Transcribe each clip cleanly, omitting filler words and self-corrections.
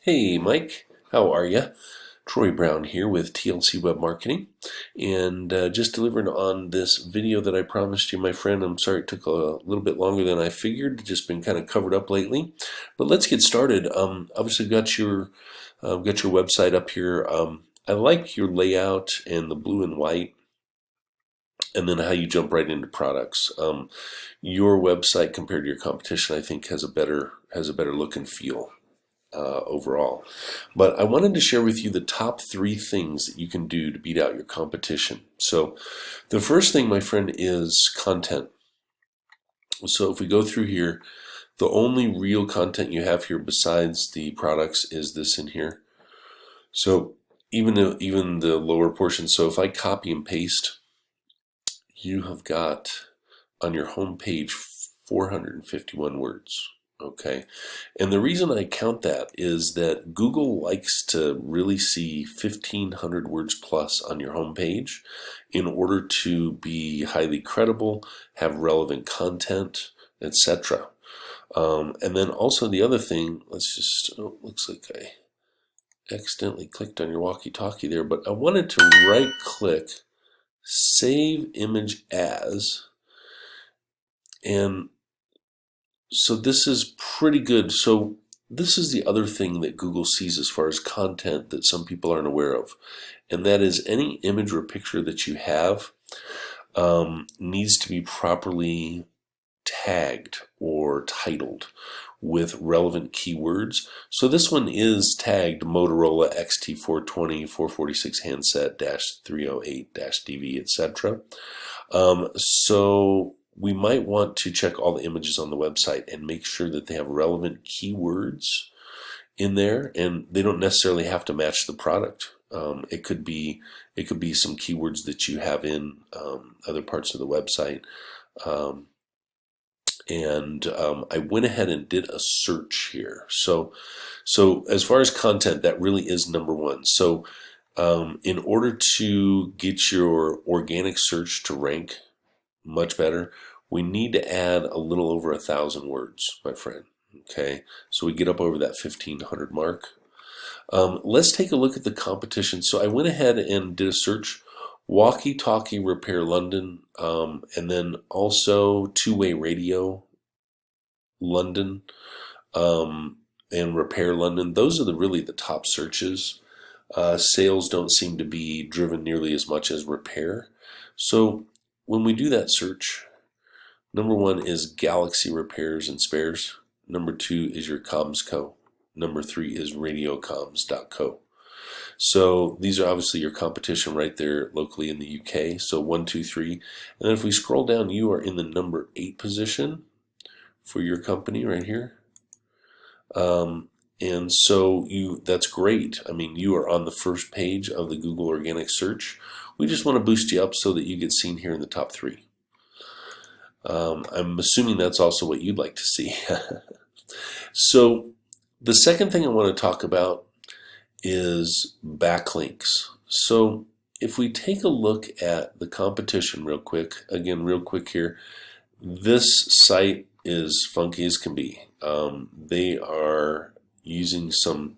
Hey Mike, how are you? Troy Brown here with TLC Web Marketing, and just delivering on this video that I promised you, my friend. I'm sorry it took a little bit longer than I figured. Just been kind of covered up lately, but let's get started. Obviously got your website up here. I like your layout and the blue and white, and then how you jump right into products. Your website compared to your competition, I think, has a better look and feel overall. But I wanted to share with you the top 3 things that you can do to beat out your competition. So the first thing, my friend, is content. So if we go through here, the only real content you have here besides the products is this in here. So even the lower portion, so if I copy and paste, you have got on your home page 451 words. Okay, and the reason I count that is that Google likes to really see 1,500 words plus on your homepage in order to be highly credible, have relevant content, etc. And then also the other thing, looks like I accidentally clicked on your walkie-talkie there, but I wanted to right-click, save image as, and so this is pretty good. So this is the other thing that Google sees as far as content that some people aren't aware of, and that is any image or picture that you have needs to be properly tagged or titled with relevant keywords. So this one is tagged Motorola XT420 446 handset -308 -DV, etc. So we might want to check all the images on the website and make sure that they have relevant keywords in there, and they don't necessarily have to match the product. It could be some keywords that you have in other parts of the website. I went ahead and did a search here. So as far as content, that really is number one. So in order to get your organic search to rank much better, we need to add a little over 1,000 words, my friend. Okay, so we get up over that 1,500 mark. Let's take a look at the competition. So I went ahead and did a search: walkie-talkie repair London, and then also two-way radio London, and repair London. Those are really the top searches. Sales don't seem to be driven nearly as much as repair. So when we do that search, number 1 is Galaxy Repairs and Spares. Number 2 is your CommsCo. Number 3 is RadioComms.co. So these are obviously your competition right there locally in the UK. So 1, 2, 3. And then if we scroll down, you are in the number 8 position for your company right here. And so that's great. I mean, you are on the first page of the Google organic search. We just want to boost you up so that you get seen here in the top 3. I'm assuming that's also what you'd like to see. So the second thing I want to talk about is backlinks. So if we take a look at the competition real quick, again, real quick here, this site is funky as can be. They are using some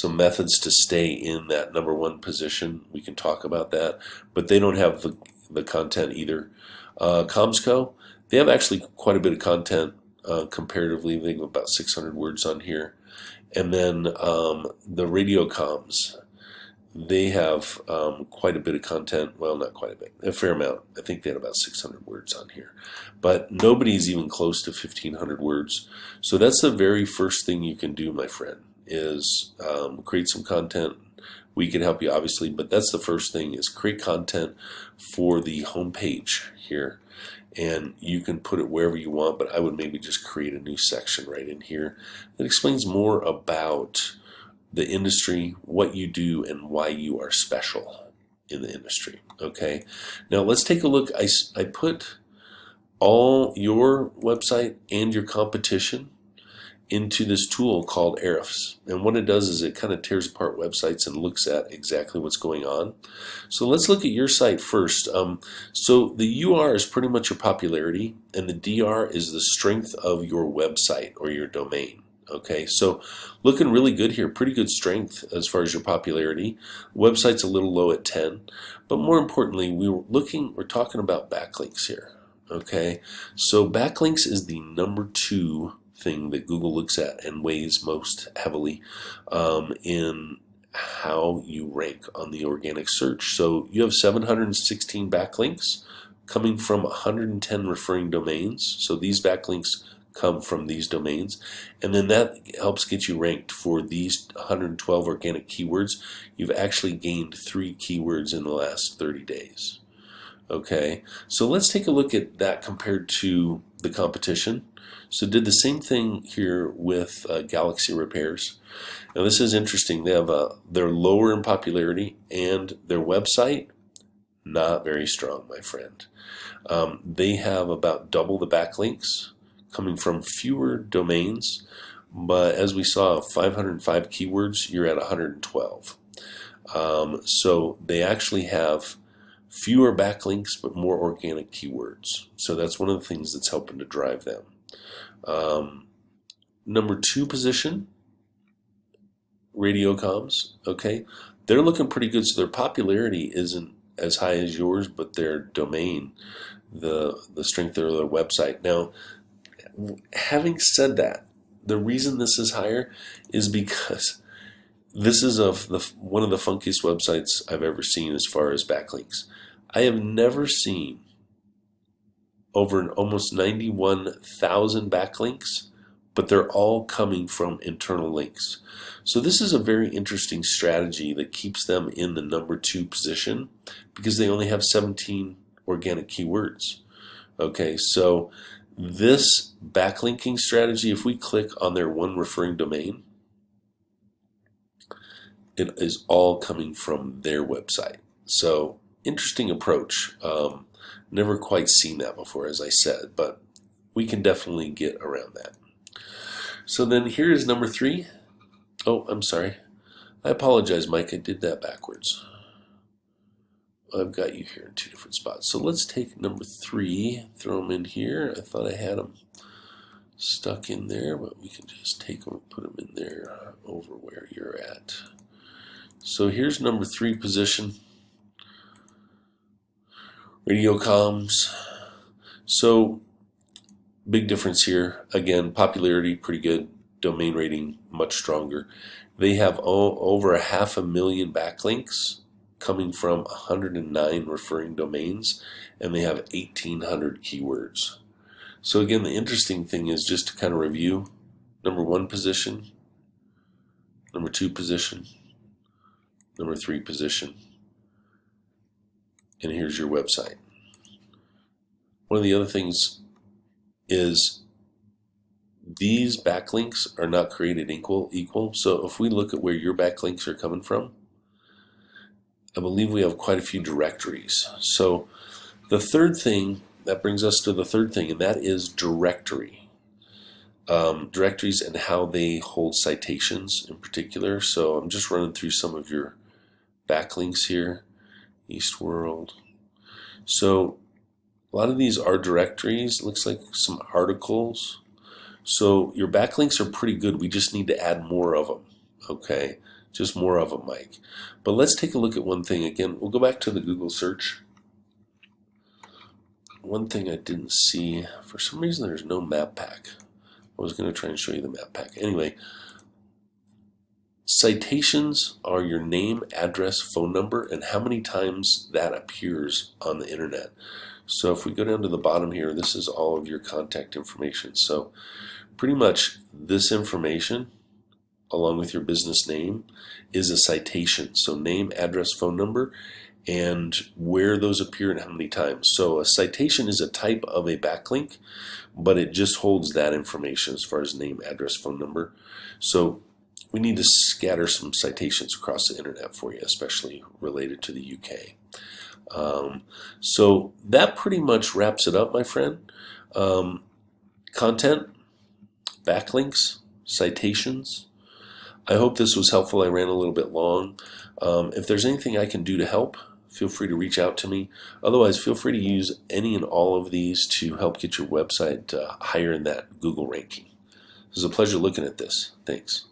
methods to stay in that number 1 position. We can talk about that, but they don't have the content either. CommsCo, they have actually quite a bit of content comparatively. They have about 600 words on here. And then the RadioComms, they have quite a bit of content. Well, not quite a bit, a fair amount. I think they had about 600 words on here. But nobody's even close to 1,500 words. So that's the very first thing you can do, my friend, is create some content. We can help you, obviously, but that's the first thing, is create content for the home page here. And you can put it wherever you want, but I would maybe just create a new section right in here that explains more about the industry, what you do, and why you are special in the industry. Okay, now let's take a look. I put all your website and your competition into this tool called Ahrefs, and what it does is it kind of tears apart websites and looks at exactly what's going on. So let's look at your site first. So the UR is pretty much your popularity, and the DR is the strength of your website or your domain. Okay, so looking really good here, pretty good strength as far as your popularity. Website's a little low at 10, but more importantly, we're talking about backlinks here. Okay, so backlinks is the number 2 thing that Google looks at and weighs most heavily in how you rank on the organic search. So you have 716 backlinks coming from 110 referring domains. So these backlinks come from these domains, and then that helps get you ranked for these 112 organic keywords. You've actually gained 3 keywords in the last 30 days. Okay, so let's take a look at that compared to the competition. So did the same thing here with Galaxy Repairs. Now this is interesting. They have they're lower in popularity, and their website not very strong, my friend. They have about double the backlinks coming from fewer domains, but as we saw, 505 keywords, you're at 112. So they actually have fewer backlinks but more organic keywords. So that's one of the things that's helping to drive them. Number 2 position, radio comms. Okay, they're looking pretty good. So their popularity isn't as high as yours, but their domain, the strength of their website. Now, having said that, the reason this is higher is because this is one of the funkiest websites I've ever seen as far as backlinks. I have never seen over almost 91,000 backlinks, but they're all coming from internal links. So this is a very interesting strategy that keeps them in the number 2 position because they only have 17 organic keywords. Okay, so this backlinking strategy, if we click on their one referring domain, it is all coming from their website. So interesting approach. Never quite seen that before, as I said, but we can definitely get around that. So then here is number 3. Oh, I'm sorry. I apologize, Mike. I did that backwards. I've got you here in 2 different spots. So let's take number 3, throw them in here. I thought I had them stuck in there, but we can just take them and put them in there over where you're at. So here's number 3 position. Radio comms. So big difference here. Again, popularity pretty good. Domain rating much stronger. They have over 500,000 backlinks coming from 109 referring domains, and they have 1,800 keywords. So again, the interesting thing is just to kind of review: number 1 position, number 2 position, number 3 position, and here's your website. One of the other things is these backlinks are not created equal. So if we look at where your backlinks are coming from, I believe we have quite a few directories. So the third thing, that brings us to the third thing, and that is directory. Directories and how they hold citations in particular. So I'm just running through some of your backlinks here. East World. So a lot of these are directories. Looks like some articles. So your backlinks are pretty good. We just need to add more of them. Okay, just more of them, Mike. But let's take a look at one thing again. We'll go back to the Google search. One thing I didn't see, for some reason there's no map pack. I was going to try and show you the map pack. Anyway, citations are your name, address, phone number, and how many times that appears on the internet. So if we go down to the bottom here, this is all of your contact information. So pretty much this information, along with your business name, is a citation. So name, address, phone number, and where those appear and how many times. So a citation is a type of a backlink, but it just holds that information as far as name, address, phone number. So we need to scatter some citations across the internet for you, especially related to the UK. So that pretty much wraps it up, my friend. Content, backlinks, citations. I hope this was helpful. I ran a little bit long. If there's anything I can do to help, feel free to reach out to me. Otherwise, feel free to use any and all of these to help get your website higher in that Google ranking. was a pleasure looking at this. Thanks.